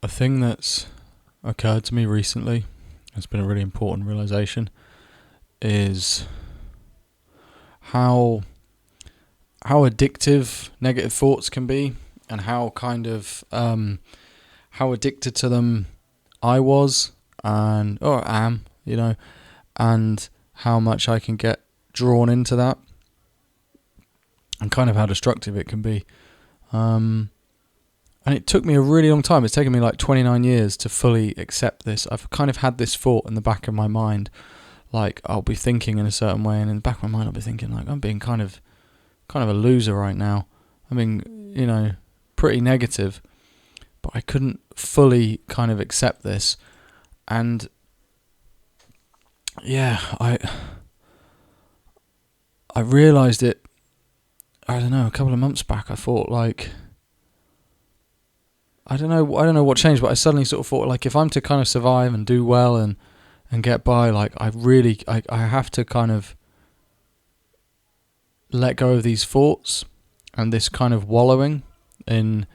A thing that's occurred to me recently, it's been a really important realization, is how addictive negative thoughts can be, and how addicted to them I was or am, and how much I can get drawn into that, and kind of how destructive it can be. And it took me a really long time. It's taken me like 29 years to fully accept this. I've kind of had this thought in the back of my mind, like I'll be thinking in a certain way, and in the back of my mind I'll be thinking like I'm being kind of a loser right now. I mean, pretty negative, but I couldn't fully kind of accept this. And yeah, I realised it, I don't know, a couple of months back. I thought like, I don't know what changed, but I suddenly sort of thought like, if I'm to kind of survive and do well and get by, like I have to kind of let go of these thoughts and this kind of wallowing in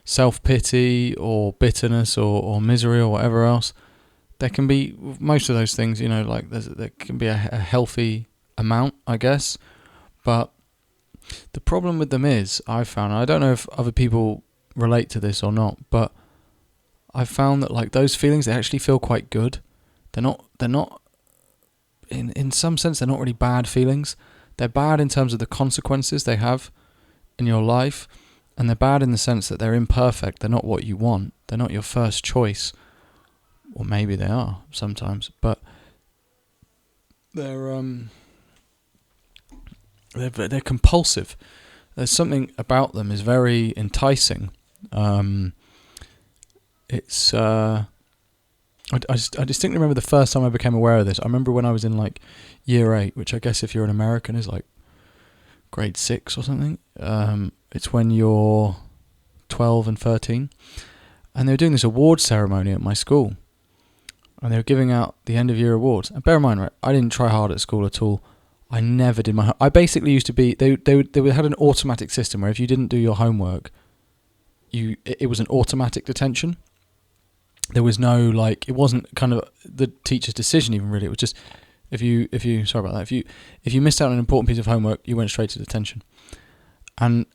self-pity or bitterness or misery or whatever else. There can be most of those things, like there can be a healthy amount, I guess. But the problem with them is, I've found, and I don't know if other people relate to this or not, but I've found that like those feelings, they actually feel quite good. They're not in some sense, they're not really bad feelings. They're bad in terms of the consequences they have in your life, and they're bad in the sense that they're imperfect. They're not what you want. They're not your first choice. Or maybe they are sometimes, but they're compulsive. There's something about them is very enticing. It's I distinctly remember the first time I became aware of this. I remember when I was in like year 8, which I guess if you're an American is like grade 6 or something. It's when you're 12 and 13, and they were doing this award ceremony at my school, and they were giving out the end of year awards. And bear in mind, right, I didn't try hard at school at all. I never did I basically used to be, they had an automatic system where if you didn't do your homework, it was an automatic detention. There was no like, it wasn't kind of the teacher's decision even really. It was just if you sorry about that, if you missed out on an important piece of homework, you went straight to detention. And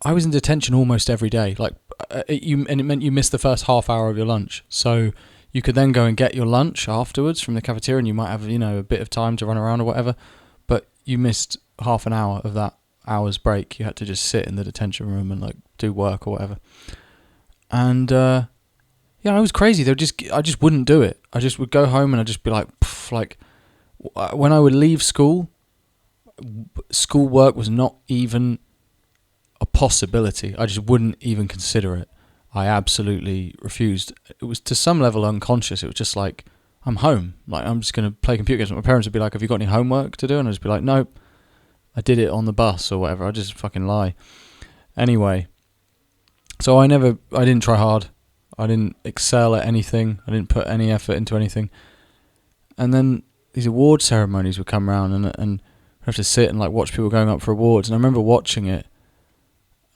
I was in detention almost every day. Like it meant you missed the first half hour of your lunch. So you could then go and get your lunch afterwards from the cafeteria, and you might have a bit of time to run around or whatever. But you missed half an hour of that hour's break. You had to just sit in the detention room and like do work or whatever. And I was crazy. I just wouldn't do it. I just would go home and I'd just be like, when I would leave school work was not even a possibility. I just wouldn't even consider it. I absolutely refused. It was to some level unconscious. It was just like, I'm home. Like, I'm just going to play computer games. My parents would be like, have you got any homework to do? And I'd just be like, nope. I did it on the bus or whatever. I'd just fucking lie. Anyway, so I didn't try hard. I didn't excel at anything. I didn't put any effort into anything. And then these award ceremonies would come around, and I'd have to sit and like watch people going up for awards. And I remember watching it,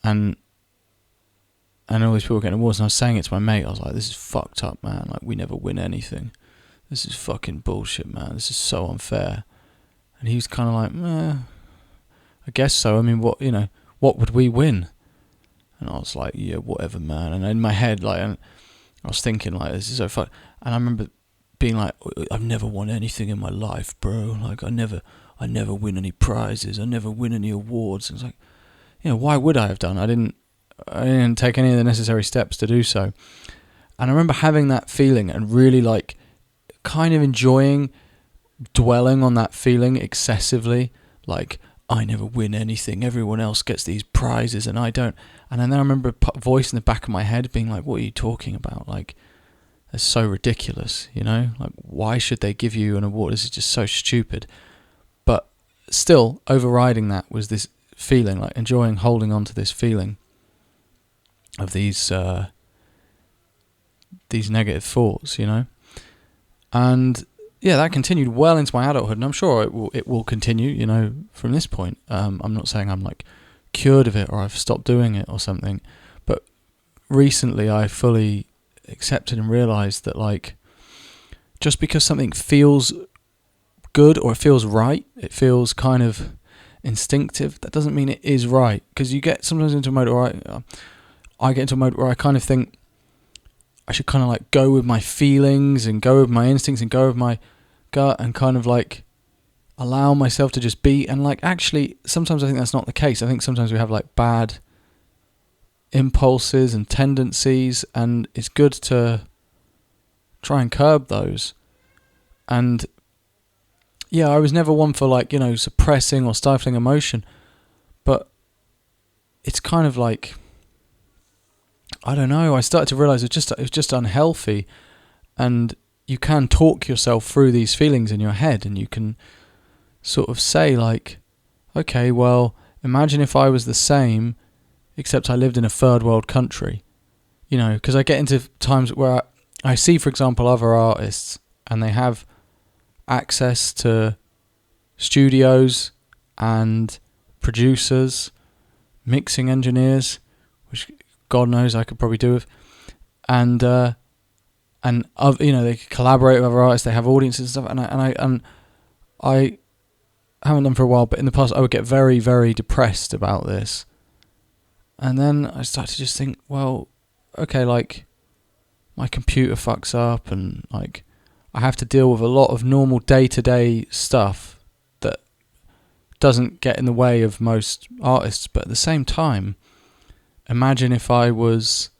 and all these people getting awards, and I was saying it to my mate. I was like, this is fucked up, man. Like, we never win anything. This is fucking bullshit, man. This is so unfair. And he was kind of like, I guess so. I mean, what would we win? And I was like, yeah, whatever, man. And in my head, like, I was thinking, like, this is so fucked. And I remember being like, I've never won anything in my life, bro. Like, I never win any prizes. I never win any awards. And it's like, why would I have done? I didn't take any of the necessary steps to do so. And I remember having that feeling and really like kind of enjoying dwelling on that feeling excessively, like, I never win anything, everyone else gets these prizes and I don't. And then I remember a voice in the back of my head being like, what are you talking about? Like, that's so ridiculous, like, why should they give you an award? This is just so stupid. But still overriding that was this feeling, like enjoying holding on to this feeling of these negative thoughts, and yeah, that continued well into my adulthood, and I'm sure it will continue, from this point. I'm not saying I'm like cured of it or I've stopped doing it or something, but recently I fully accepted and realised that, like, just because something feels good or it feels right, it feels kind of instinctive, that doesn't mean it is right. Because you get sometimes into a mode where I get into a mode where I kind of think I should kind of like go with my feelings and go with my instincts and go with my gut and kind of like allow myself to just be. And like, actually, sometimes I think that's not the case. I think sometimes we have like bad impulses and tendencies, and it's good to try and curb those. And yeah, I was never one for like, suppressing or stifling emotion, but it's kind of like, I don't know, I started to realise it was just unhealthy. And you can talk yourself through these feelings in your head, and you can sort of say like, okay, well, imagine if I was the same, except I lived in a third world country. Because I get into times where I see, for example, other artists, and they have access to studios and producers, mixing engineers, which God knows I could probably do with, and they collaborate with other artists, they have audiences and stuff, and I haven't done for a while, but in the past I would get very, very depressed about this. And then I started to just think, well, okay, like, my computer fucks up, and like, I have to deal with a lot of normal day-to-day stuff that doesn't get in the way of most artists. But at the same time, imagine if I was,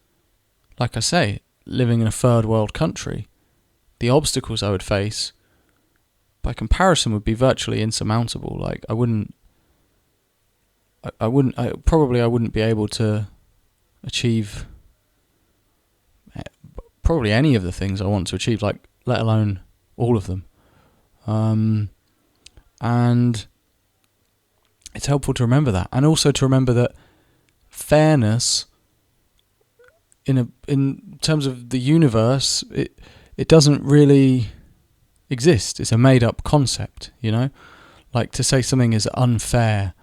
like I say, living in a third world country. The obstacles I would face, by comparison, would be virtually insurmountable. Like, I wouldn't be able to achieve probably any of the things I want to achieve, like, let alone all of them. And it's helpful to remember that, and also to remember that fairness in terms of the universe, it doesn't really exist. It's a made up concept, like to say something is unfair.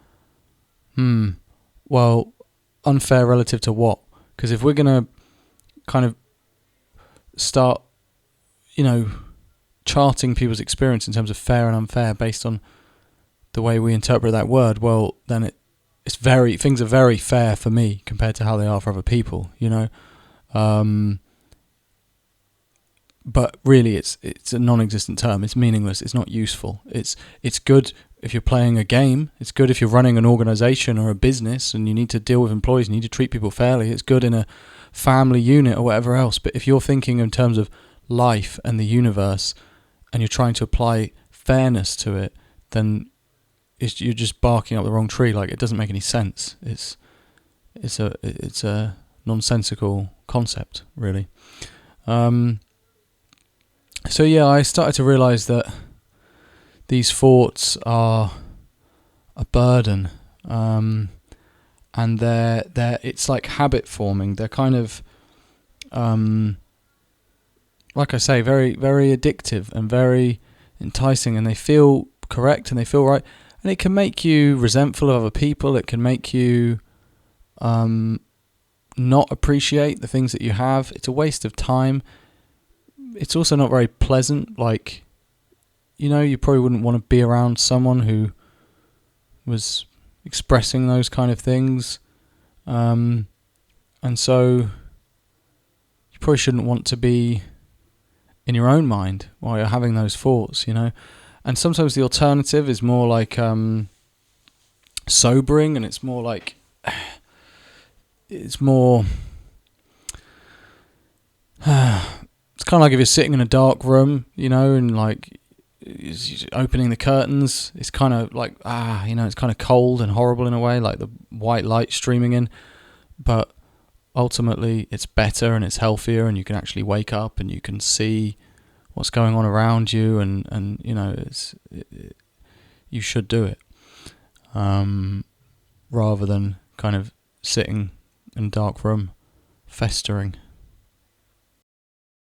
Well, unfair relative to what? Because if we're going to kind of start, charting people's experience in terms of fair and unfair based on the way we interpret that word, well, then things are very fair for me compared to how they are for other people, but really it's a non-existent term. It's meaningless. It's not useful. It's good if you're playing a game. It's good if you're running an organization or a business and you need to deal with employees, you need to treat people fairly. It's good in a family unit or whatever else. But if you're thinking in terms of life and the universe, and you're trying to apply fairness to it, then you're just barking up the wrong tree. Like, it doesn't make any sense. It's a nonsensical concept, really. So yeah, I started to realise that these thoughts are a burden, and it's like habit forming. They're kind of, like I say, very, very addictive and very enticing, and they feel correct and they feel right, and it can make you resentful of other people. It can make you not appreciate the things that you have. It's a waste of time. It's also not very pleasant. Like, you probably wouldn't want to be around someone who was expressing those kind of things. And so you probably shouldn't want to be in your own mind while you're having those thoughts, And sometimes the alternative is more like sobering, and it's more like it's kind of like if you're sitting in a dark room, and like opening the curtains, it's kind of like, it's kind of cold and horrible in a way, like the white light streaming in, but ultimately it's better and it's healthier, and you can actually wake up and you can see what's going on around you, and you should do it, rather than kind of sitting in a dark room festering.